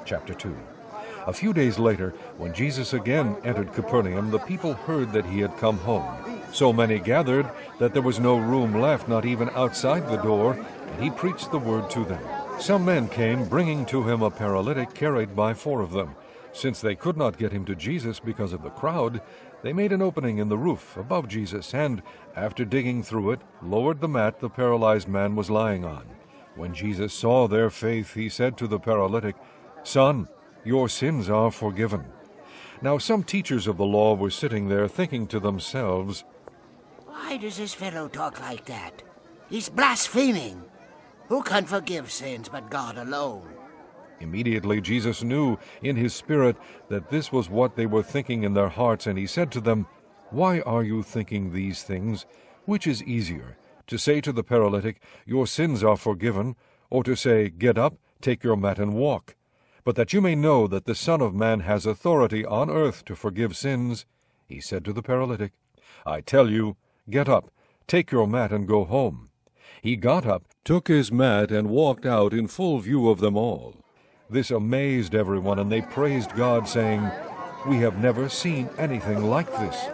Chapter 2. A few days later, when Jesus again entered Capernaum, the people heard that he had come home. So many gathered that there was no room left, not even outside the door, and he preached the word to them. Some men came, bringing to him a paralytic carried by 4 of them. Since they could not get him to Jesus because of the crowd, they made an opening in the roof above Jesus, and, after digging through it, lowered the mat the paralyzed man was lying on. When Jesus saw their faith, he said to the paralytic, "Son, your sins are forgiven." Now some teachers of the law were sitting there, thinking to themselves, "Why does this fellow talk like that? He's blaspheming. Who can forgive sins but God alone?" Immediately Jesus knew in his spirit that this was what they were thinking in their hearts, and he said to them, "Why are you thinking these things? Which is easier, to say to the paralytic, 'Your sins are forgiven,' or to say, 'Get up, take your mat and walk'? But that you may know that the Son of Man has authority on earth to forgive sins," he said to the paralytic, "I tell you, get up, take your mat and go home." He got up, took his mat, and walked out in full view of them all. This amazed everyone, and they praised God, saying, "We have never seen anything like this."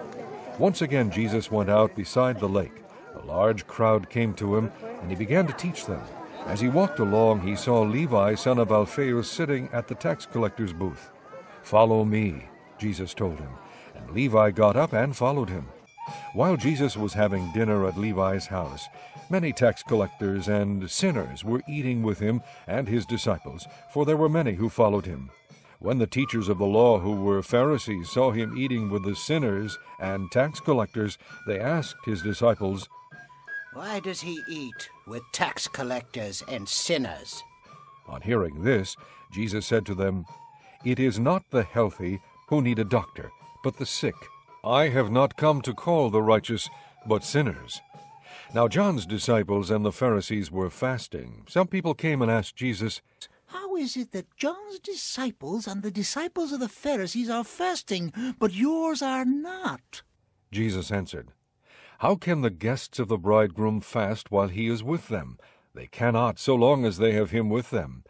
Once again Jesus went out beside the lake. A large crowd came to him, and he began to teach them. As he walked along, he saw Levi, son of Alphaeus, sitting at the tax collector's booth. "Follow me," Jesus told him, and Levi got up and followed him. While Jesus was having dinner at Levi's house, many tax collectors and sinners were eating with him and his disciples, for there were many who followed him. When the teachers of the law, who were Pharisees, saw him eating with the sinners and tax collectors, they asked his disciples, "Why does he eat with tax collectors and sinners?" On hearing this, Jesus said to them, "It is not the healthy who need a doctor, but the sick. I have not come to call the righteous, but sinners." Now John's disciples and the Pharisees were fasting. Some people came and asked Jesus, "How is it that John's disciples and the disciples of the Pharisees are fasting, but yours are not?" Jesus answered, "How can the guests of the bridegroom fast while he is with them? They cannot, so long as they have him with them.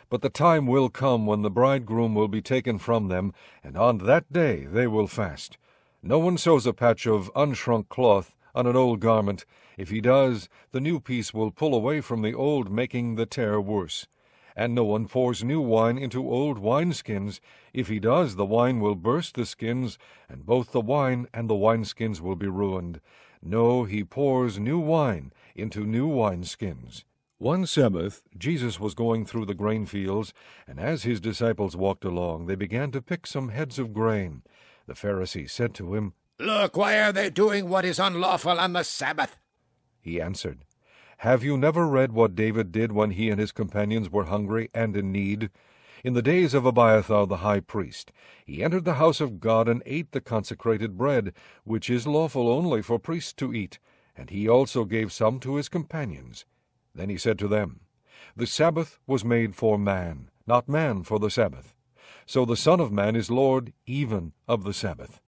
But the time will come when the bridegroom will be taken from them, and on that day they will fast. No one sews a patch of unshrunk cloth on an old garment. If he does, the new piece will pull away from the old, making the tear worse. And no one pours new wine into old wineskins. If he does, the wine will burst the skins, and both the wine and the wineskins will be ruined. No, he pours new wine into new wineskins." One Sabbath, Jesus was going through the grain fields, and as his disciples walked along, they began to pick some heads of grain. The Pharisees said to him, "Look, why are they doing what is unlawful on the Sabbath?" He answered, "Have you never read what David did when he and his companions were hungry and in need? In the days of Abiathar the high priest, he entered the house of God and ate the consecrated bread, which is lawful only for priests to eat, and he also gave some to his companions. Then he said to them, 'The Sabbath was made for man, not man for the Sabbath. So the Son of Man is Lord even of the Sabbath.'"